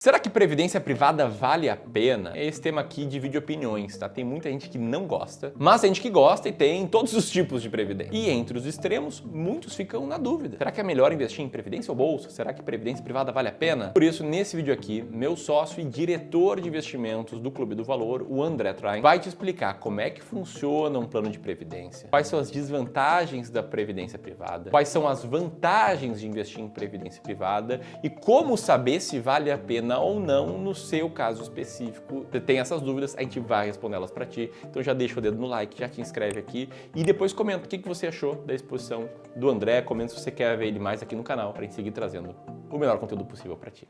Será que previdência privada vale a pena? Esse tema aqui divide opiniões, tá? Tem muita gente que não gosta, mas tem gente que gosta e tem todos os tipos de previdência. E entre os extremos, muitos ficam na dúvida. Será que é melhor investir em previdência ou bolsa? Será que previdência privada vale a pena? Por isso, nesse vídeo aqui, meu sócio e diretor de investimentos do Clube do Valor, o André Train, vai te explicar como é que funciona um plano de previdência, quais são as desvantagens da previdência privada, quais são as vantagens de investir em previdência privada e como saber se vale a pena ou não no seu caso específico. Você tem essas dúvidas, a gente vai responder elas para ti. Então já deixa o dedo no like, já te inscreve aqui e depois comenta o que você achou da exposição do André. Comenta se você quer ver ele mais aqui no canal para a gente seguir trazendo o melhor conteúdo possível para ti.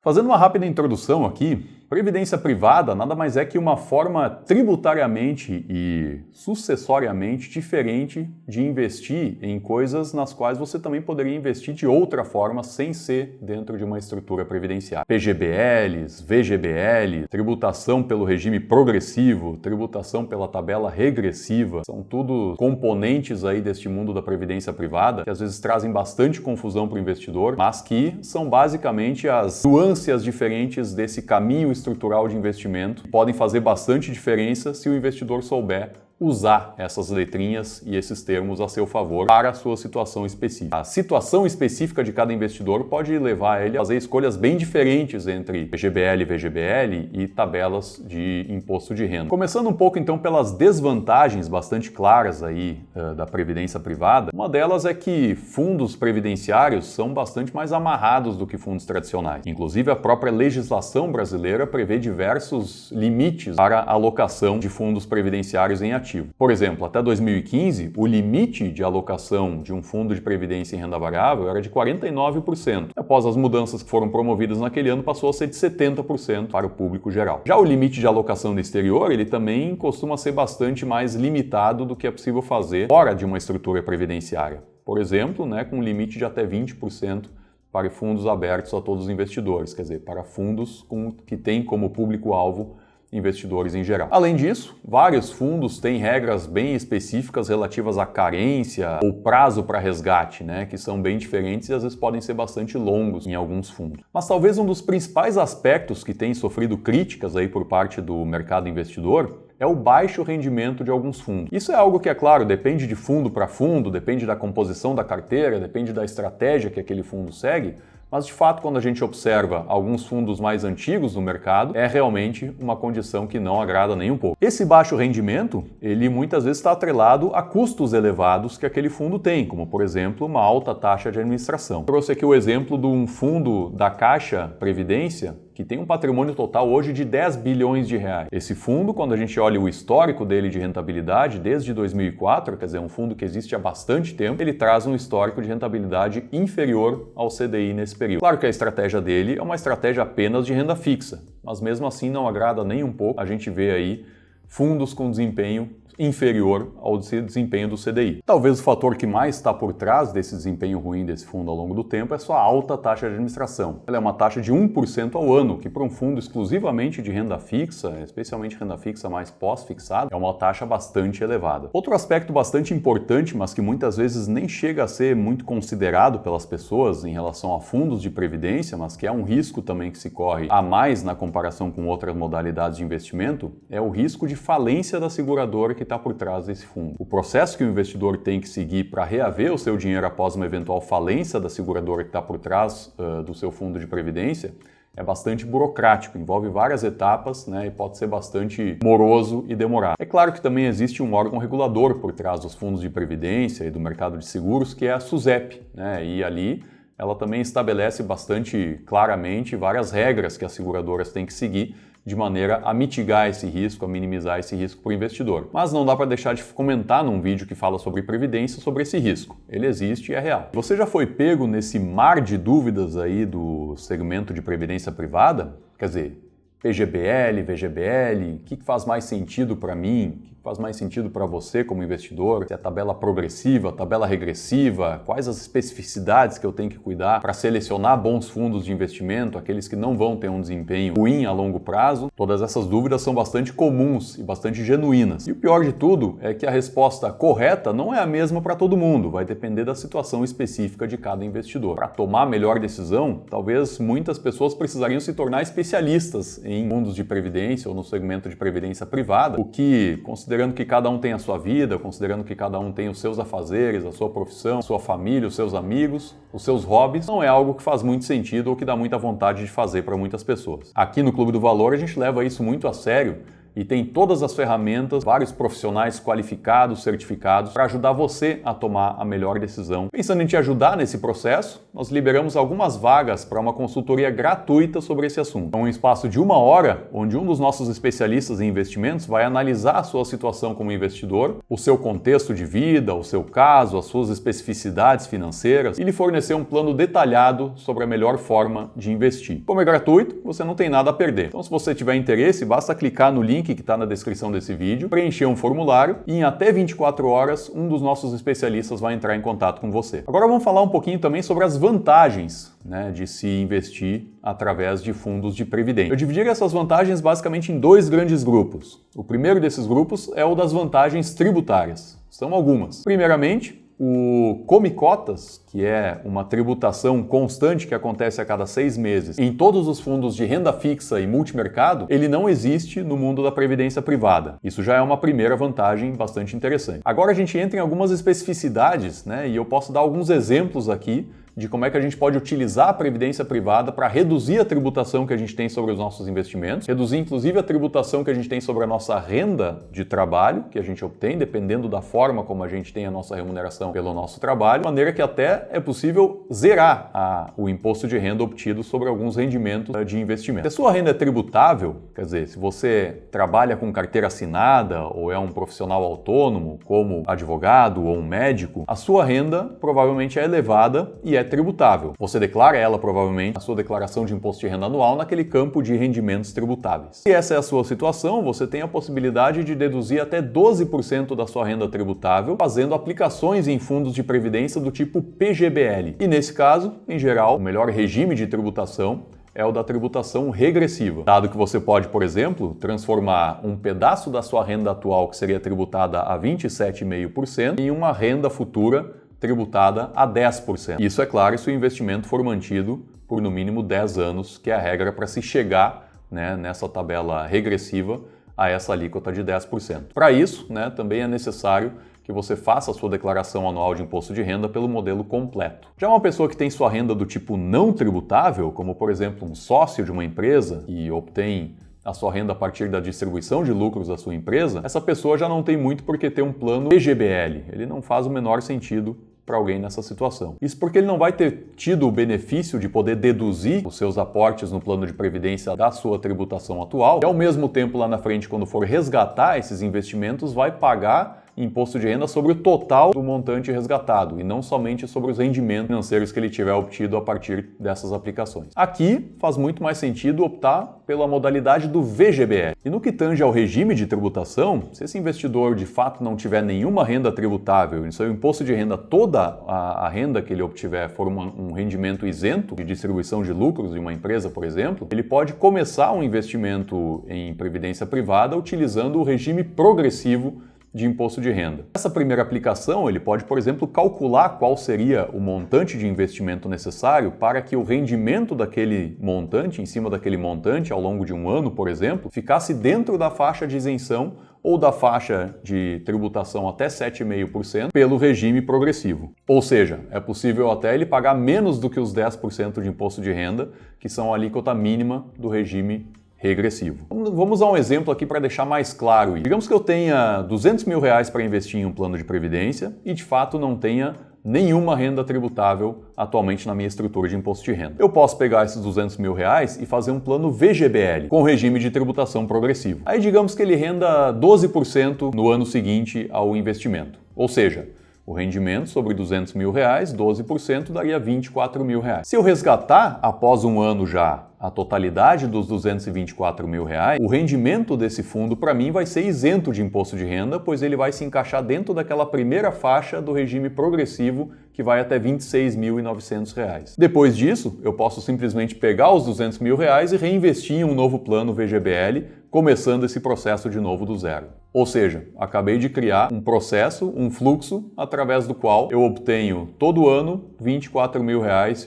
Fazendo uma rápida introdução aqui, previdência privada nada mais é que uma forma tributariamente e sucessoriamente diferente de investir em coisas nas quais você também poderia investir de outra forma sem ser dentro de uma estrutura previdenciária. PGBLs, VGBL, tributação pelo regime progressivo, tributação pela tabela regressiva, são tudo componentes aí deste mundo da previdência privada que às vezes trazem bastante confusão para o investidor, mas que são basicamente as nuances diferentes desse caminho estrutural de investimento, que podem fazer bastante diferença se o investidor souber usar essas letrinhas e esses termos a seu favor para a sua situação específica. A situação específica de cada investidor pode levar ele a fazer escolhas bem diferentes entre PGBL, VGBL e tabelas de imposto de renda. Começando um pouco então pelas desvantagens bastante claras aí da previdência privada, uma delas é que fundos previdenciários são bastante mais amarrados do que fundos tradicionais. Inclusive a própria legislação brasileira prevê diversos limites para a alocação de fundos previdenciários em ativos. Por exemplo, até 2015, o limite de alocação de um fundo de previdência em renda variável era de 49%. Após as mudanças que foram promovidas naquele ano, passou a ser de 70% para o público geral. Já o limite de alocação no exterior, ele também costuma ser bastante mais limitado do que é possível fazer fora de uma estrutura previdenciária. Por exemplo, com um limite de até 20% para fundos abertos a todos os investidores, quer dizer, para fundos que têm como público-alvo investidores em geral. Além disso, vários fundos têm regras bem específicas relativas à carência ou prazo para resgate, que são bem diferentes e às vezes podem ser bastante longos em alguns fundos. Mas talvez um dos principais aspectos que tem sofrido críticas aí por parte do mercado investidor é o baixo rendimento de alguns fundos. Isso é algo que, é claro, depende de fundo para fundo, depende da composição da carteira, depende da estratégia que aquele fundo segue, mas de fato, quando a gente observa alguns fundos mais antigos no mercado, é realmente uma condição que não agrada nem um pouco. Esse baixo rendimento, ele muitas vezes está atrelado a custos elevados que aquele fundo tem, como por exemplo, uma alta taxa de administração. Eu trouxe aqui o exemplo de um fundo da Caixa Previdência, que tem um patrimônio total hoje de 10 bilhões de reais. Esse fundo, quando a gente olha o histórico dele de rentabilidade, desde 2004, quer dizer, um fundo que existe há bastante tempo, ele traz um histórico de rentabilidade inferior ao CDI nesse período. Claro que a estratégia dele é uma estratégia apenas de renda fixa, mas mesmo assim não agrada nem um pouco. A gente vê aí fundos com desempenho inferior ao desempenho do CDI. Talvez o fator que mais está por trás desse desempenho ruim desse fundo ao longo do tempo é sua alta taxa de administração. Ela é uma taxa de 1% ao ano, que para um fundo exclusivamente de renda fixa, especialmente renda fixa mais pós-fixada, é uma taxa bastante elevada. Outro aspecto bastante importante, mas que muitas vezes nem chega a ser muito considerado pelas pessoas em relação a fundos de previdência, mas que é um risco também que se corre a mais na comparação com outras modalidades de investimento, é o risco de falência da seguradora que está por trás desse fundo. O processo que o investidor tem que seguir para reaver o seu dinheiro após uma eventual falência da seguradora que está por trás do seu fundo de previdência é bastante burocrático, envolve várias etapas e pode ser bastante moroso e demorado. É claro que também existe um órgão regulador por trás dos fundos de previdência e do mercado de seguros, que é a SUSEP, e ali ela também estabelece bastante claramente várias regras que as seguradoras têm que seguir de maneira a mitigar esse risco, a minimizar esse risco para o investidor. Mas não dá para deixar de comentar num vídeo que fala sobre previdência sobre esse risco. Ele existe e é real. Você já foi pego nesse mar de dúvidas aí do segmento de previdência privada? Quer dizer, PGBL, VGBL, o que faz mais sentido para mim? faz mais sentido para você como investidor, se é tabela progressiva, tabela regressiva, quais as especificidades que eu tenho que cuidar para selecionar bons fundos de investimento, aqueles que não vão ter um desempenho ruim a longo prazo. Todas essas dúvidas são bastante comuns e bastante genuínas. E o pior de tudo é que a resposta correta não é a mesma para todo mundo, vai depender da situação específica de cada investidor. Para tomar a melhor decisão, talvez muitas pessoas precisariam se tornar especialistas em fundos de previdência ou no segmento de previdência privada, o que, considerando que cada um tem a sua vida, considerando que cada um tem os seus afazeres, a sua profissão, a sua família, os seus amigos, os seus hobbies, não é algo que faz muito sentido ou que dá muita vontade de fazer para muitas pessoas. Aqui no Clube do Valor a gente leva isso muito a sério e tem todas as ferramentas, vários profissionais qualificados, certificados, para ajudar você a tomar a melhor decisão. Pensando em te ajudar nesse processo, nós liberamos algumas vagas para uma consultoria gratuita sobre esse assunto. É um espaço de 1 hora, onde um dos nossos especialistas em investimentos vai analisar a sua situação como investidor, o seu contexto de vida, o seu caso, as suas especificidades financeiras e lhe fornecer um plano detalhado sobre a melhor forma de investir. Como é gratuito, você não tem nada a perder. Então, se você tiver interesse, basta clicar no link que está na descrição desse vídeo, preencher um formulário e em até 24 horas um dos nossos especialistas vai entrar em contato com você. Agora vamos falar um pouquinho também sobre as vantagens, de se investir através de fundos de previdência. Eu dividiria essas vantagens basicamente em 2 grandes grupos. O primeiro desses grupos é o das vantagens tributárias. São algumas. Primeiramente, o Come Cotas, que é uma tributação constante que acontece a cada 6 meses em todos os fundos de renda fixa e multimercado, ele não existe no mundo da previdência privada. Isso já é uma primeira vantagem bastante interessante. Agora a gente entra em algumas especificidades, e eu posso dar alguns exemplos aqui de como é que a gente pode utilizar a previdência privada para reduzir a tributação que a gente tem sobre os nossos investimentos, reduzir inclusive a tributação que a gente tem sobre a nossa renda de trabalho, que a gente obtém, dependendo da forma como a gente tem a nossa remuneração pelo nosso trabalho, de maneira que até é possível zerar o imposto de renda obtido sobre alguns rendimentos de investimento. Se a sua renda é tributável, quer dizer, se você trabalha com carteira assinada ou é um profissional autônomo, como advogado ou um médico, a sua renda provavelmente é elevada e é tributável. Você declara ela provavelmente na sua declaração de imposto de renda anual naquele campo de rendimentos tributáveis. Se essa é a sua situação, você tem a possibilidade de deduzir até 12% da sua renda tributável fazendo aplicações em fundos de previdência do tipo PGBL. E nesse caso, em geral, o melhor regime de tributação é o da tributação regressiva. Dado que você pode, por exemplo, transformar um pedaço da sua renda atual que seria tributada a 27,5% em uma renda futura tributada a 10%. Isso é claro se o investimento for mantido por no mínimo 10 anos, que é a regra para se chegar nessa tabela regressiva a essa alíquota de 10%. Para isso, também é necessário que você faça a sua declaração anual de imposto de renda pelo modelo completo. Já uma pessoa que tem sua renda do tipo não tributável, como por exemplo um sócio de uma empresa e obtém a sua renda a partir da distribuição de lucros da sua empresa, essa pessoa já não tem muito por que ter um plano PGBL. Ele não faz o menor sentido para alguém nessa situação. Isso porque ele não vai ter tido o benefício de poder deduzir os seus aportes no plano de previdência da sua tributação atual e ao mesmo tempo lá na frente, quando for resgatar esses investimentos, vai pagar imposto de renda sobre o total do montante resgatado e não somente sobre os rendimentos financeiros que ele tiver obtido a partir dessas aplicações. Aqui faz muito mais sentido optar pela modalidade do VGBL. E no que tange ao regime de tributação, se esse investidor de fato não tiver nenhuma renda tributável e seu imposto de renda, toda a renda que ele obtiver for um rendimento isento de distribuição de lucros de uma empresa, por exemplo, ele pode começar um investimento em previdência privada utilizando o regime progressivo de imposto de renda. Nessa primeira aplicação, ele pode, por exemplo, calcular qual seria o montante de investimento necessário para que o rendimento daquele montante, em cima daquele montante, ao longo de um ano, por exemplo, ficasse dentro da faixa de isenção ou da faixa de tributação até 7,5% pelo regime progressivo. Ou seja, é possível até ele pagar menos do que os 10% de imposto de renda, que são a alíquota mínima do regime regressivo. Vamos dar um exemplo aqui para deixar mais claro. Digamos que eu tenha R$200 mil para investir em um plano de previdência e de fato não tenha nenhuma renda tributável atualmente na minha estrutura de imposto de renda. Eu posso pegar esses R$200 mil e fazer um plano VGBL com regime de tributação progressivo. Aí digamos que ele renda 12% no ano seguinte ao investimento. Ou seja, O rendimento sobre R$200 mil, 12% daria R$24 mil. Se eu resgatar após um ano já a totalidade dos R$224 mil, o rendimento desse fundo para mim vai ser isento de imposto de renda, pois ele vai se encaixar dentro daquela primeira faixa do regime progressivo que vai até R$26.900. Depois disso, eu posso simplesmente pegar os R$200 mil e reinvestir em um novo plano VGBL, começando esse processo de novo do zero. Ou seja, acabei de criar um processo, um fluxo, através do qual eu obtenho todo ano R$24 mil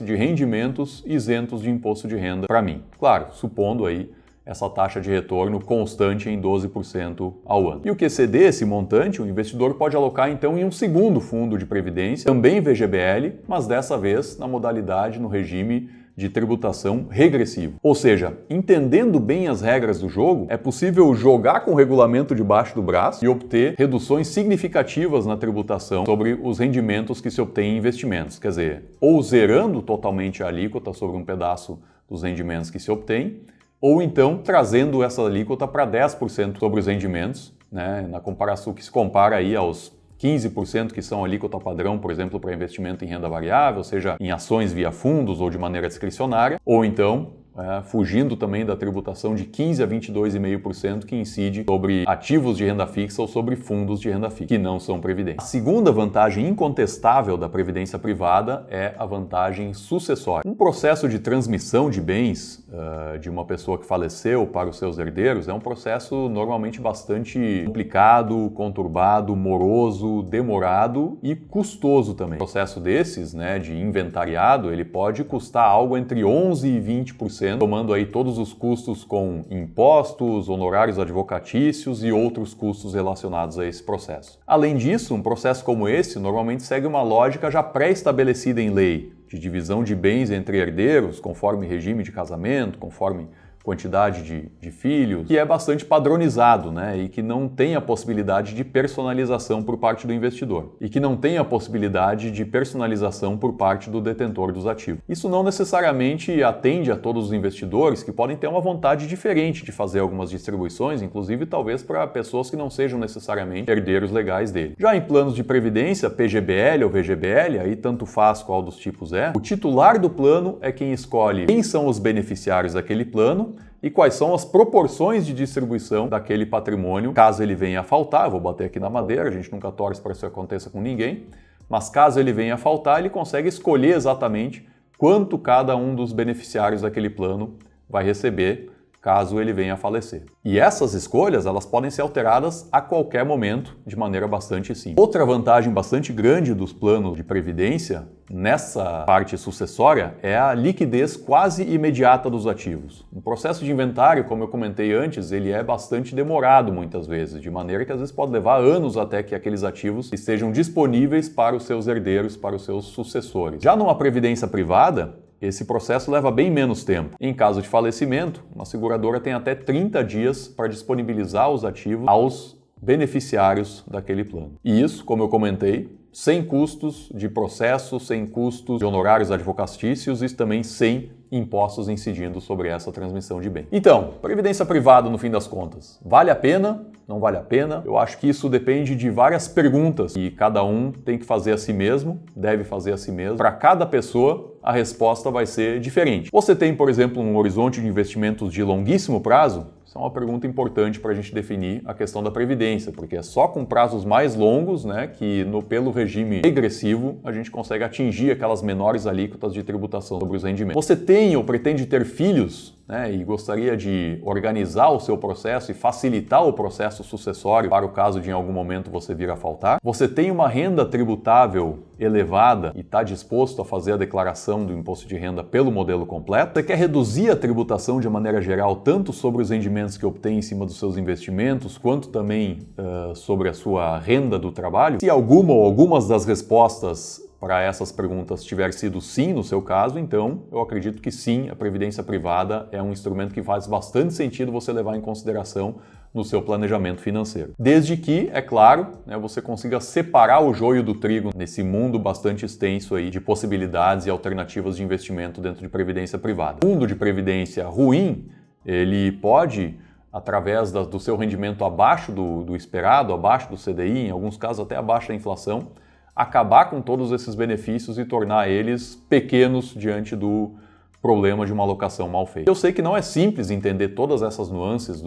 de rendimentos isentos de imposto de renda para mim. Claro, supondo aí essa taxa de retorno constante em 12% ao ano. E o que exceder esse montante, o investidor pode alocar então em um segundo fundo de previdência, também VGBL, mas dessa vez na modalidade, no regime de tributação regressivo. Ou seja, entendendo bem as regras do jogo, é possível jogar com o regulamento debaixo do braço e obter reduções significativas na tributação sobre os rendimentos que se obtém em investimentos. Quer dizer, ou zerando totalmente a alíquota sobre um pedaço dos rendimentos que se obtém, ou então trazendo essa alíquota para 10% sobre os rendimentos, né, na comparação que se compara aí aos 15% que são alíquota padrão, por exemplo, para investimento em renda variável, seja em ações via fundos ou de maneira discricionária, ou então fugindo também da tributação de 15% a 22,5% que incide sobre ativos de renda fixa ou sobre fundos de renda fixa, que não são previdência. A segunda vantagem incontestável da previdência privada é a vantagem sucessória. Um processo de transmissão de bens de uma pessoa que faleceu para os seus herdeiros é um processo normalmente bastante complicado, conturbado, moroso, demorado e custoso também. Um processo desses, né, de inventariado, ele pode custar algo entre 11% e 20%, tomando aí todos os custos com impostos, honorários advocatícios e outros custos relacionados a esse processo. Além disso, um processo como esse normalmente segue uma lógica já pré-estabelecida em lei, de divisão de bens entre herdeiros, conforme regime de casamento, conforme quantidade de filhos, que é bastante padronizado, né? E que não tem a possibilidade de personalização por parte do investidor. E que não tem a possibilidade de personalização por parte do detentor dos ativos. Isso não necessariamente atende a todos os investidores que podem ter uma vontade diferente de fazer algumas distribuições, inclusive talvez para pessoas que não sejam necessariamente herdeiros legais dele. Já em planos de previdência, PGBL ou VGBL, aí tanto faz qual dos tipos é, o titular do plano é quem escolhe quem são os beneficiários daquele plano e quais são as proporções de distribuição daquele patrimônio, caso ele venha a faltar. Eu vou bater aqui na madeira, a gente nunca torce para que isso aconteça com ninguém, mas caso ele venha a faltar, ele consegue escolher exatamente quanto cada um dos beneficiários daquele plano vai receber caso ele venha a falecer. E essas escolhas, elas podem ser alteradas a qualquer momento, de maneira bastante simples. Outra vantagem bastante grande dos planos de previdência, nessa parte sucessória, é a liquidez quase imediata dos ativos. O processo de inventário, como eu comentei antes, ele é bastante demorado muitas vezes, de maneira que às vezes pode levar anos até que aqueles ativos estejam disponíveis para os seus herdeiros, para os seus sucessores. Já numa previdência privada, esse processo leva bem menos tempo. Em caso de falecimento, uma seguradora tem até 30 dias para disponibilizar os ativos aos beneficiários daquele plano. E isso, como eu comentei, sem custos de processo, sem custos de honorários advocatícios e também sem impostos incidindo sobre essa transmissão de bem. Então, previdência privada no fim das contas, vale a pena? Não vale a pena? Eu acho que isso depende de várias perguntas e cada um tem que fazer a si mesmo, deve fazer a si mesmo. Para cada pessoa, a resposta vai ser diferente. Você tem, por exemplo, um horizonte de investimentos de longuíssimo prazo? Isso é uma pergunta importante para a gente definir a questão da previdência, porque é só com prazos mais longos, né, que pelo regime regressivo a gente consegue atingir aquelas menores alíquotas de tributação sobre os rendimentos. Você tem ou pretende ter filhos, né, e gostaria de organizar o seu processo e facilitar o processo sucessório para o caso de em algum momento você vir a faltar? Você tem uma renda tributável elevada e está disposto a fazer a declaração do imposto de renda pelo modelo completo? Você quer reduzir a tributação de maneira geral, tanto sobre os rendimentos que obtém em cima dos seus investimentos, quanto também sobre a sua renda do trabalho? Se alguma ou algumas das respostas para essas perguntas tiver sido sim no seu caso, então eu acredito que sim, a previdência privada é um instrumento que faz bastante sentido você levar em consideração no seu planejamento financeiro. Desde que, é claro, né, você consiga separar o joio do trigo nesse mundo bastante extenso aí de possibilidades e alternativas de investimento dentro de previdência privada. O fundo de previdência ruim, ele pode, através do seu rendimento abaixo do esperado, abaixo do CDI, em alguns casos até abaixo da inflação, acabar com todos esses benefícios e tornar eles pequenos diante do problema de uma alocação mal feita. Eu sei que não é simples entender todas essas nuances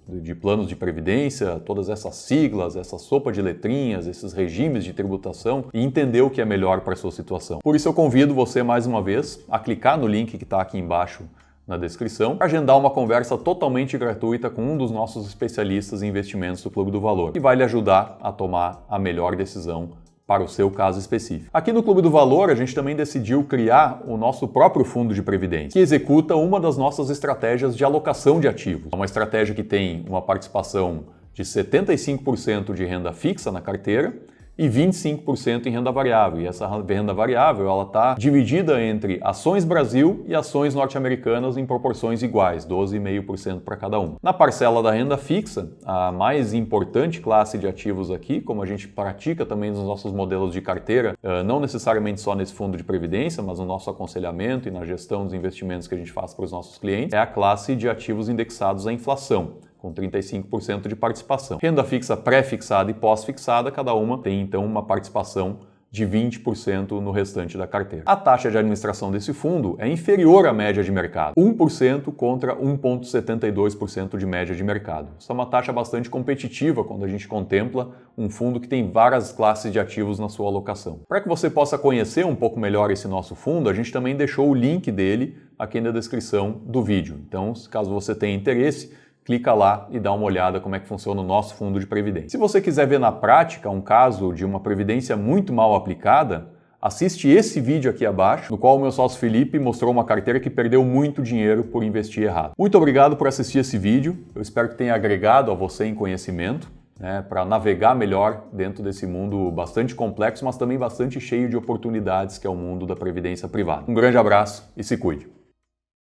de planos de previdência, todas essas siglas, essa sopa de letrinhas, esses regimes de tributação e entender o que é melhor para a sua situação. Por isso eu convido você mais uma vez a clicar no link que está aqui embaixo na descrição, para agendar uma conversa totalmente gratuita com um dos nossos especialistas em investimentos do Clube do Valor, que vai lhe ajudar a tomar a melhor decisão para o seu caso específico. Aqui no Clube do Valor, a gente também decidiu criar o nosso próprio fundo de previdência, que executa uma das nossas estratégias de alocação de ativos. É uma estratégia que tem uma participação de 75% de renda fixa na carteira e 25% em renda variável. E essa renda variável ela está dividida entre ações Brasil e ações norte-americanas em proporções iguais, 12,5% para cada um. Na parcela da renda fixa, a mais importante classe de ativos aqui, como a gente pratica também nos nossos modelos de carteira, não necessariamente só nesse fundo de previdência, mas no nosso aconselhamento e na gestão dos investimentos que a gente faz para os nossos clientes, é a classe de ativos indexados à inflação, com 35% de participação. Renda fixa pré-fixada e pós-fixada, cada uma tem então uma participação de 20% no restante da carteira. A taxa de administração desse fundo é inferior à média de mercado, 1% contra 1,72% de média de mercado. Isso é uma taxa bastante competitiva quando a gente contempla um fundo que tem várias classes de ativos na sua alocação. Para que você possa conhecer um pouco melhor esse nosso fundo, a gente também deixou o link dele aqui na descrição do vídeo. Então, caso você tenha interesse, clica lá e dá uma olhada como é que funciona o nosso fundo de previdência. Se você quiser ver na prática um caso de uma previdência muito mal aplicada, assiste esse vídeo aqui abaixo, no qual o meu sócio Felipe mostrou uma carteira que perdeu muito dinheiro por investir errado. Muito obrigado por assistir esse vídeo, eu espero que tenha agregado a você em conhecimento, para navegar melhor dentro desse mundo bastante complexo, mas também bastante cheio de oportunidades que é o mundo da previdência privada. Um grande abraço e se cuide!